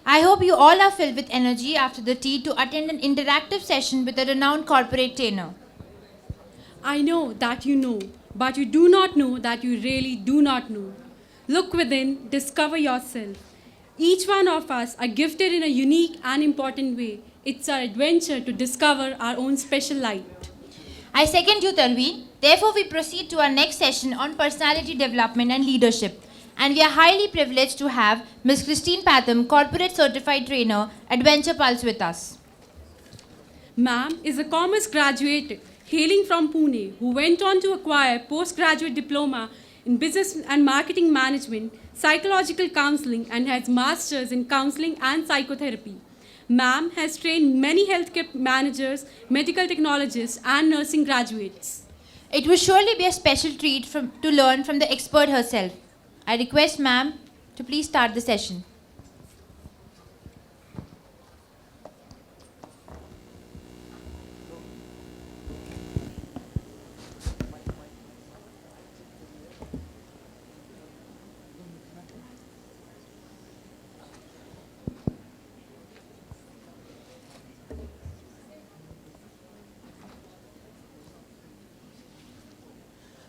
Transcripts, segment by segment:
I hope you all are filled with energy after the tea to attend an interactive session with a renowned corporate trainer. I know that you know, but you do not know that you really do not know. Look within, discover yourself. Each one of us are gifted in a unique and important way. It's our adventure to discover our own special light. I second you, Tanvi. Therefore, we proceed to our next session on personality development and leadership. And we are highly privileged to have Ms. Christine Patham, Corporate Certified Trainer, Adventure Pulse with us. Ma'am is a commerce graduate hailing from Pune who went on to acquire postgraduate diploma in business and marketing management, psychological counseling, and has masters in counseling and psychotherapy. Ma'am has trained many healthcare managers, medical technologists, and nursing graduates. It will surely be a special treat to learn from the expert herself. I request ma'am to please start the session.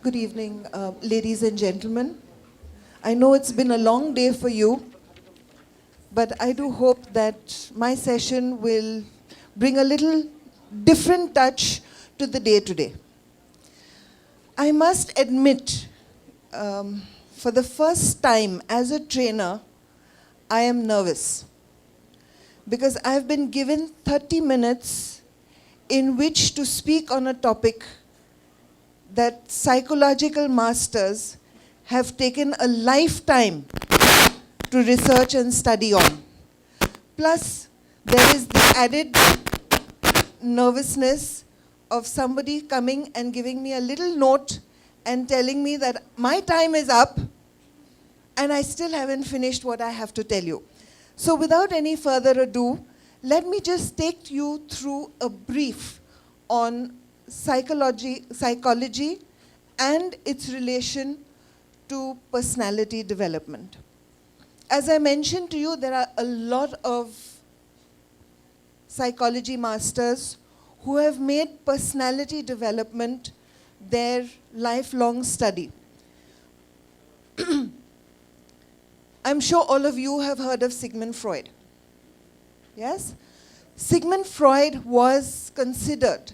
Good evening, ladies and gentlemen. I know it's been a long day for you, but I do hope that my session will bring a little different touch to the day today. I must admit, for the first time as a trainer, I am nervous because I've been given 30 minutes in which to speak on a topic that psychological masters have taken a lifetime to research and study on. Plus, there is the added nervousness of somebody coming and giving me a little note and telling me that my time is up and I still haven't finished what I have to tell you. So without any further ado, let me just take you through a brief on psychology and its relation to personality development. As I mentioned to you, there are a lot of psychology masters who have made personality development their lifelong study. I'm sure all of you have heard of Sigmund Freud. Yes? Sigmund Freud was considered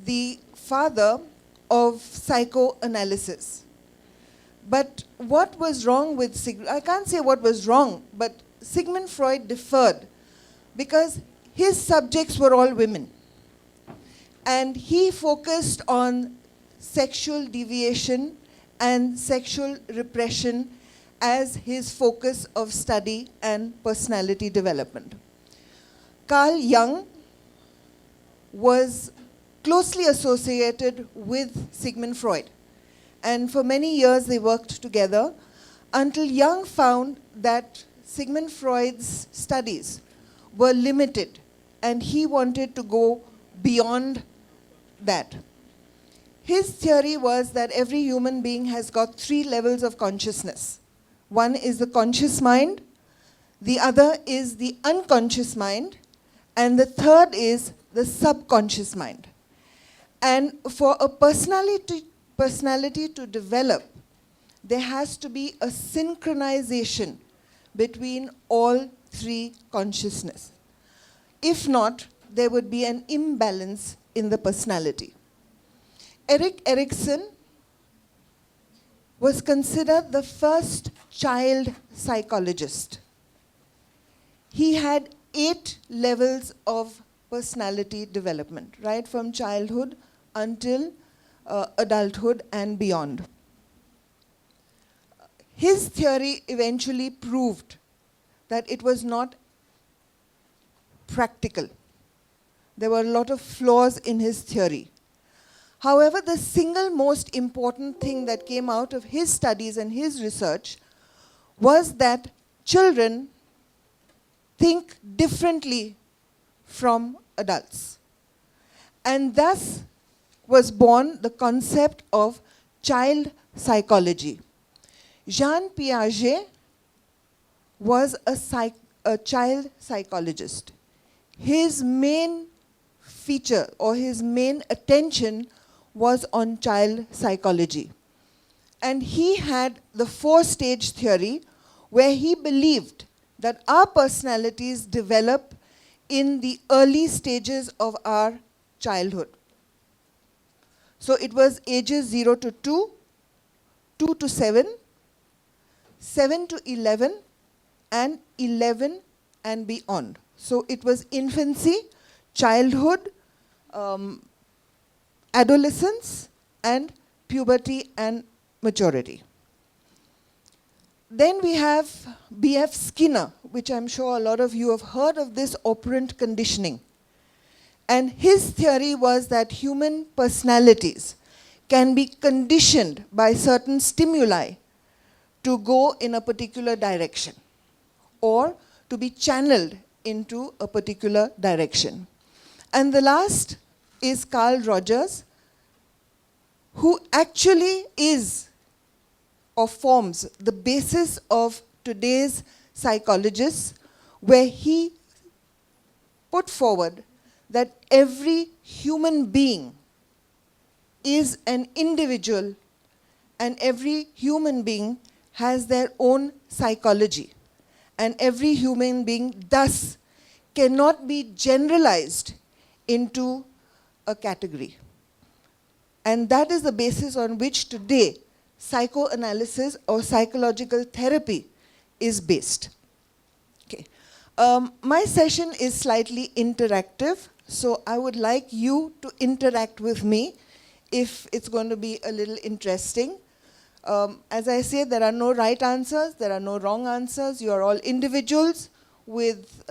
the father of psychoanalysis. But what was wrong with Sigmund? I can't say what was wrong, but Sigmund Freud differed because his subjects were all women. And he focused on sexual deviation and sexual repression as his focus of study and personality development. Carl Jung was closely associated with Sigmund Freud. And for many years they worked together until Jung found that Sigmund Freud's studies were limited and he wanted to go beyond that. His theory was that every human being has got 3 levels of consciousness. One is the conscious mind, the other is the unconscious mind, and the third is the subconscious mind. And for a personality to develop, there has to be a synchronization between all 3 consciousness. If not, there would be an imbalance in the personality. Erik Erikson was considered the first child psychologist. He had 8 levels of personality development, right from childhood until adulthood and beyond. His theory eventually proved that it was not practical. There were a lot of flaws in his theory. However, the single most important thing that came out of his studies and his research was that children think differently from adults. And thus was born the concept of child psychology. Jean Piaget was a child psychologist. His main feature or his main attention was on child psychology. And he had the 4-stage theory where he believed that our personalities develop in the early stages of our childhood. So it was ages 0 to 2, 2 to 7, 7 to 11, and 11 and beyond. So it was infancy, childhood, adolescence, and puberty and maturity. Then we have B.F. Skinner, which I'm sure a lot of you have heard of this operant conditioning. And his theory was that human personalities can be conditioned by certain stimuli to go in a particular direction or to be channeled into a particular direction. And the last is Carl Rogers, who actually is or forms the basis of today's psychologists, where he put forward that every human being is an individual and every human being has their own psychology. And every human being thus cannot be generalized into a category. And that is the basis on which today psychoanalysis or psychological therapy is based. Okay. My session is slightly interactive, so I would like you to interact with me if it's going to be a little interesting. As I say, there are no right answers, there are no wrong answers. You are all individuals with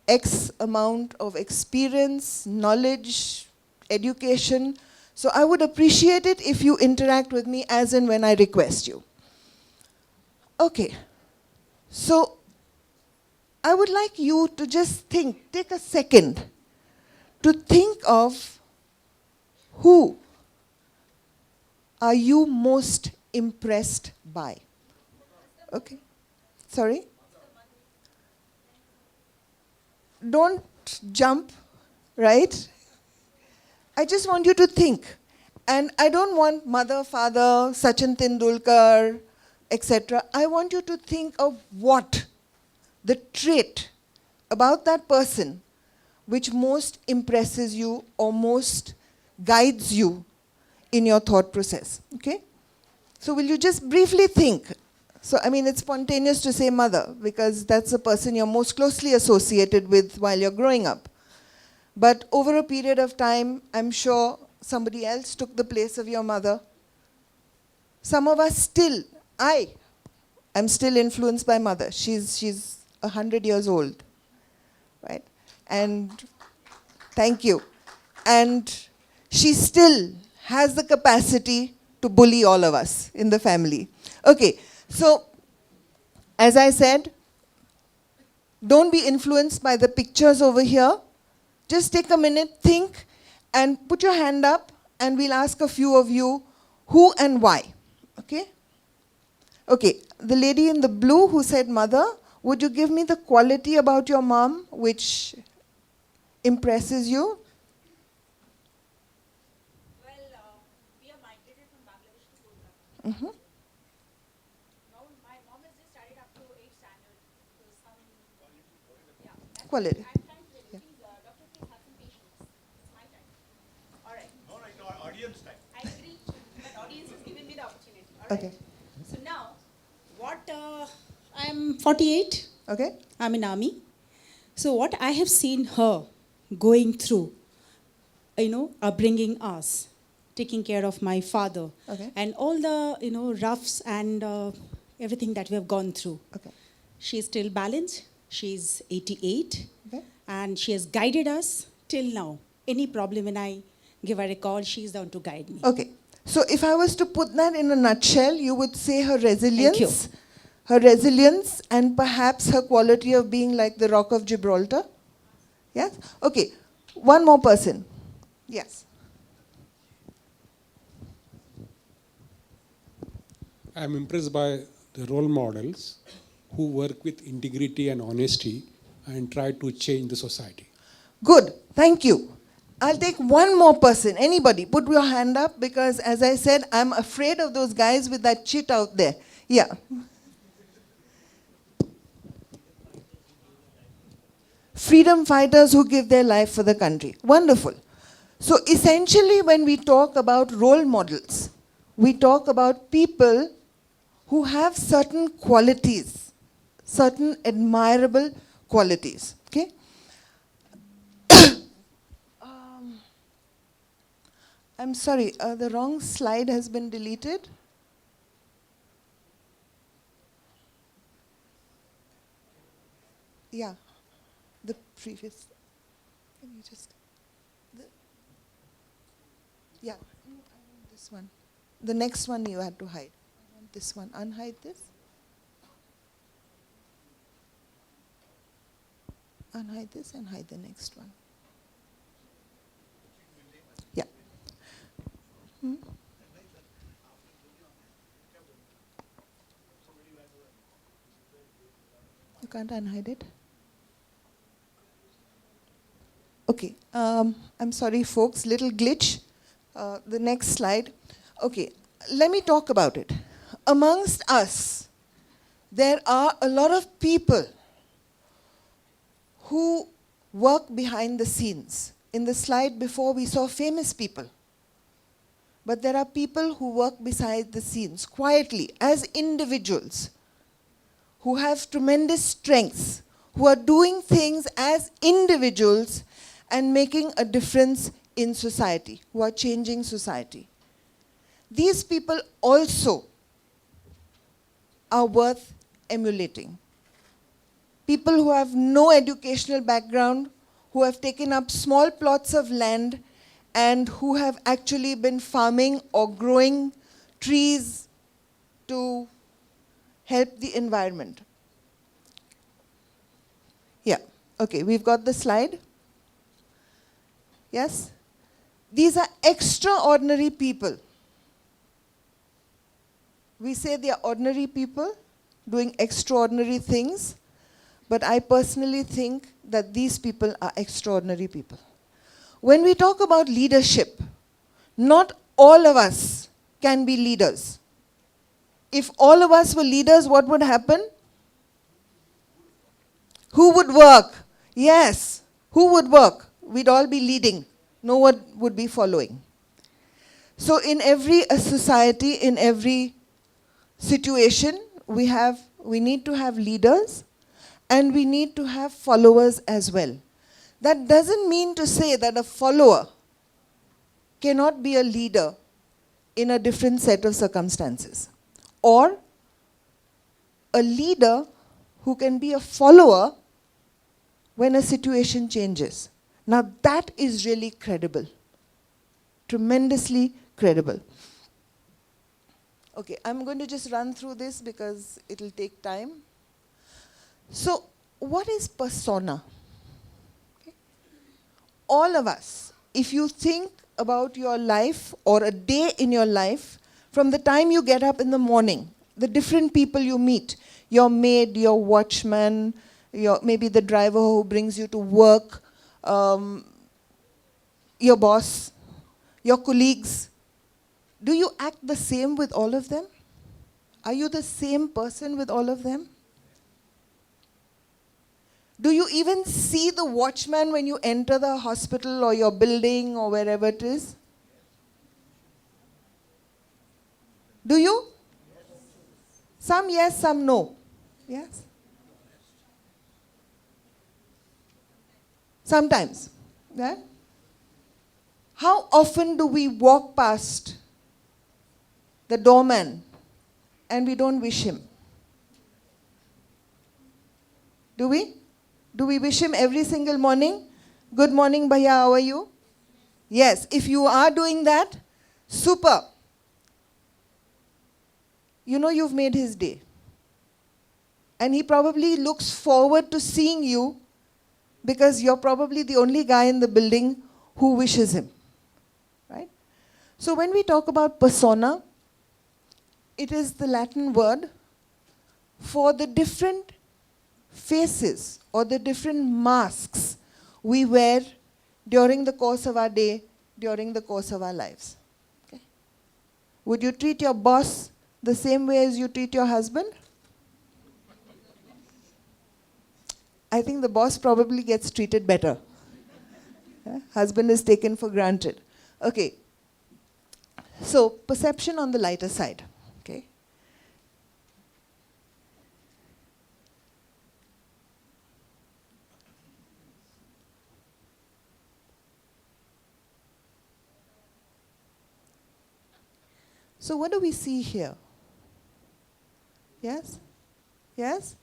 X amount of experience, knowledge, education. So I would appreciate it if you interact with me as and when I request you. Okay. So I would like you to just think, take a second to think of who are you most impressed by? Okay. Sorry? Don't jump, right? I just want you to think. And I don't want mother, father, Sachin Tendulkar, etc. I want you to think of what the trait about that person which most impresses you or most guides you in your thought process. Okay? So will you just briefly think? So, I mean, it's spontaneous to say mother because that's the person you're most closely associated with while you're growing up. But over a period of time, I'm sure somebody else took the place of your mother. Some of us still, I am still influenced by mother. She's 100 years old, right? And thank you. And she still has the capacity to bully all of us in the family. Okay, so as I said, don't be influenced by the pictures over here. Just take a minute, think, and put your hand up, and we'll ask a few of you who and why. Okay? Okay, the lady in the blue who said mother, would you give me the quality about your mom which impresses you? We are migrated from Bangladesh to Kolkata. Mm-hmm. Now my mom has just studied up to 8th standard. So some, yeah. That's Quality. I'm trying to Yeah. please, doctor, please have some patience. It's my time. All right. No, audience time. I agree, but audience has given me the opportunity. All right. Okay. So now, I'm 48. Okay? I'm in army. So what I have seen her going through, upbringing us, taking care of my father, Okay. and all the, roughs and everything that we have gone through. Okay. She's still balanced. She's 88. Okay. And she has guided us till now. Any problem when I give her a call, she's down to guide me. Okay. So if I was to put that in a nutshell, you would say her resilience. Thank you. Her resilience and perhaps her quality of being like the Rock of Gibraltar. Yes? Okay. One more person. Yes. I'm impressed by the role models who work with integrity and honesty and try to change the society. Good, thank you. I'll take one more person. Anybody, put your hand up because, as I said, I'm afraid of those guys with that chit out there. Yeah. Freedom fighters who give their life for the country. Wonderful. So essentially, when we talk about role models, we talk about people who have certain qualities, certain admirable qualities. Okay? I'm sorry, the wrong slide has been deleted. Yeah, the previous. Can you just. Yeah, no, I want this one. The next one you had to hide. I want this one. Unhide this. Unhide this and hide the next one. Yeah. Hmm? You can't unhide it? Okay, I'm sorry folks, little glitch. The next slide. Okay, let me talk about it. Amongst us, there are a lot of people who work behind the scenes. In the slide before, we saw famous people. But there are people who work beside the scenes, quietly, as individuals, who have tremendous strengths, who are doing things as individuals and making a difference in society, who are changing society. These people also are worth emulating. People who have no educational background, who have taken up small plots of land and who have actually been farming or growing trees to help the environment. Yeah, okay, we've got the slide. Yes? These are extraordinary people. We say they are ordinary people doing extraordinary things, but I personally think that these people are extraordinary people. When we talk about leadership, not all of us can be leaders. If all of us were leaders, what would happen? Who would work? Yes, who would work? We'd all be leading. No one would be following. So in every society, in every situation, we need to have leaders and we need to have followers as well. That doesn't mean to say that a follower cannot be a leader in a different set of circumstances, or a leader who can be a follower when a situation changes. Now that is really credible, tremendously credible. Okay, I'm going to just run through this because it'll take time. So, what is persona? Okay. All of us, if you think about your life or a day in your life, from the time you get up in the morning, the different people you meet, your maid, your watchman, maybe the driver who brings you to work, your boss, your colleagues, do you act the same with all of them? Are you the same person with all of them? Do you even see the watchman when you enter the hospital or your building or wherever it is? Do you? Some yes, some no. Yes? Sometimes. Yeah? How often do we walk past the doorman and we don't wish him? Do we? Do we wish him every single morning? Good morning, Bhaiya, how are you? Yes, if you are doing that, super. You know you've made his day. And he probably looks forward to seeing you because you're probably the only guy in the building who wishes him. Right? So when we talk about persona, it is the Latin word for the different faces or the different masks we wear during the course of our day, during the course of our lives. Okay? Would you treat your boss the same way as you treat your husband? I think the boss probably gets treated better. Husband is taken for granted. Okay. So, perception on the lighter side. Okay. So, what do we see here? Yes? Yes?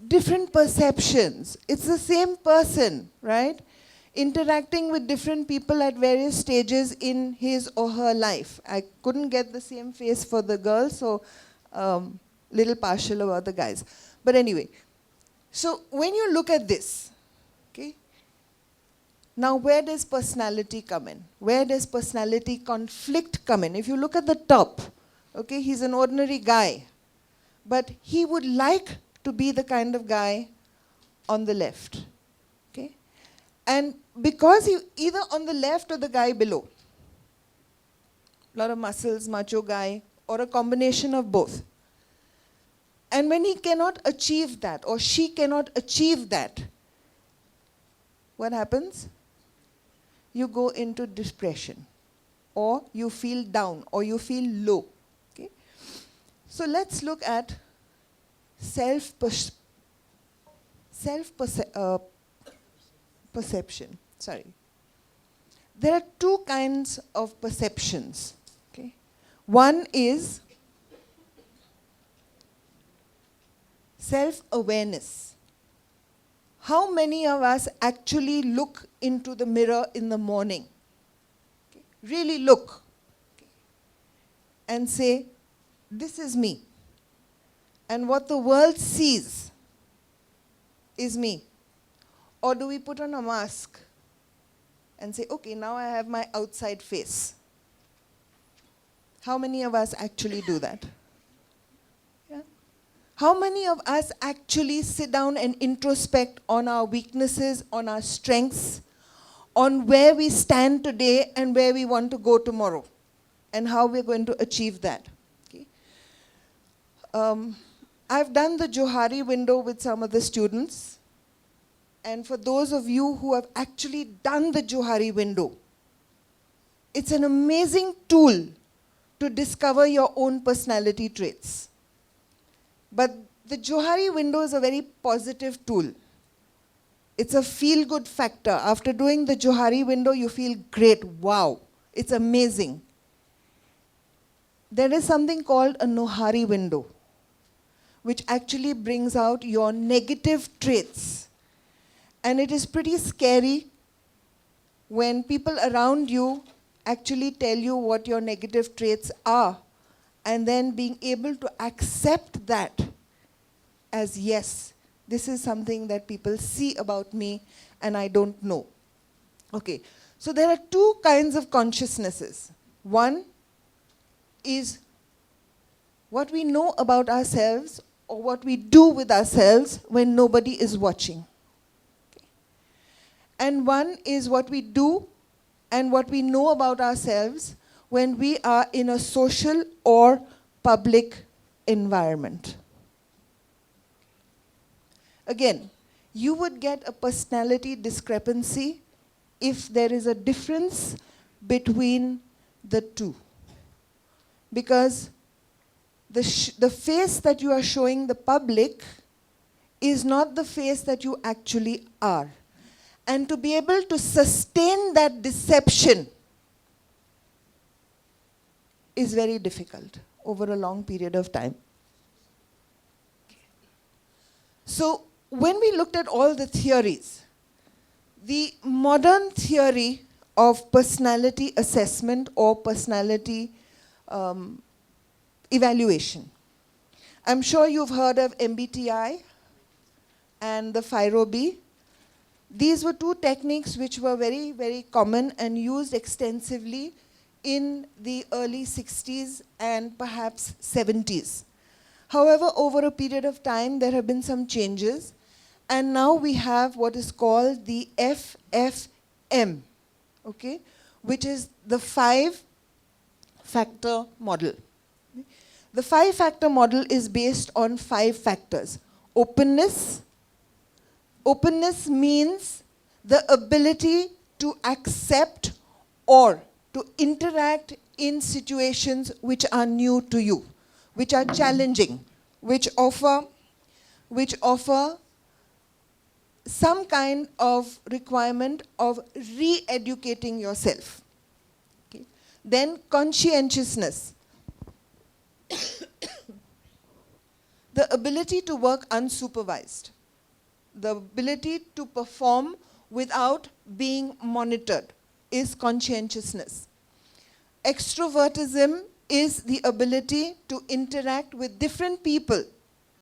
Different perceptions. It's the same person, right? Interacting with different people at various stages in his or her life. I couldn't get the same face for the girls, so little partial about the guys. But anyway, so when you look at this, okay, now where does personality come in? Where does personality conflict come in? If you look at the top, okay, he's an ordinary guy, but he would like to be the kind of guy on the left, okay? And because he either on the left or the guy below, a lot of muscles, macho guy, or a combination of both. And when he cannot achieve that, or she cannot achieve that, what happens? You go into depression, or you feel down, or you feel low, okay? So let's look at perception. Sorry. There are two kinds of perceptions. Okay? One is self-awareness. How many of us actually look into the mirror in the morning? Okay? Really look, okay, and say, this is me. And what the world sees is me. Or do we put on a mask and say, okay, now I have my outside face? How many of us actually do that? Yeah? How many of us actually sit down and introspect on our weaknesses, on our strengths, on where we stand today and where we want to go tomorrow, and how we're going to achieve that? Okay? I've done the Johari window with some of the students. And for those of you who have actually done the Johari window, it's an amazing tool to discover your own personality traits. But the Johari window is a very positive tool. It's a feel-good factor. After doing the Johari window, you feel great. Wow, it's amazing. There is something called a Nohari window, which actually brings out your negative traits. And it is pretty scary when people around you actually tell you what your negative traits are, and then being able to accept that as, yes, this is something that people see about me and I don't know. Okay, so there are two kinds of consciousnesses. One is what we know about ourselves or what we do with ourselves when nobody is watching. Okay. And one is what we do and what we know about ourselves when we are in a social or public environment. Again, you would get a personality discrepancy if there is a difference between the two. Because the face that you are showing the public is not the face that you actually are. And to be able to sustain that deception is very difficult over a long period of time. So when we looked at all the theories, the modern theory of personality assessment or personality evaluation. I'm sure you've heard of MBTI and the FIRO-B. These were two techniques which were very, very common and used extensively in the early 60s and perhaps 70s. However, over a period of time, there have been some changes, and now we have what is called the FFM, okay, which is the five-factor model. The five-factor model is based on 5 factors. Openness. Openness means the ability to accept or to interact in situations which are new to you, which are challenging, which offer some kind of requirement of re-educating yourself. Okay. Then conscientiousness. The ability to work unsupervised. The ability to perform without being monitored is conscientiousness. Extrovertism is the ability to interact with different people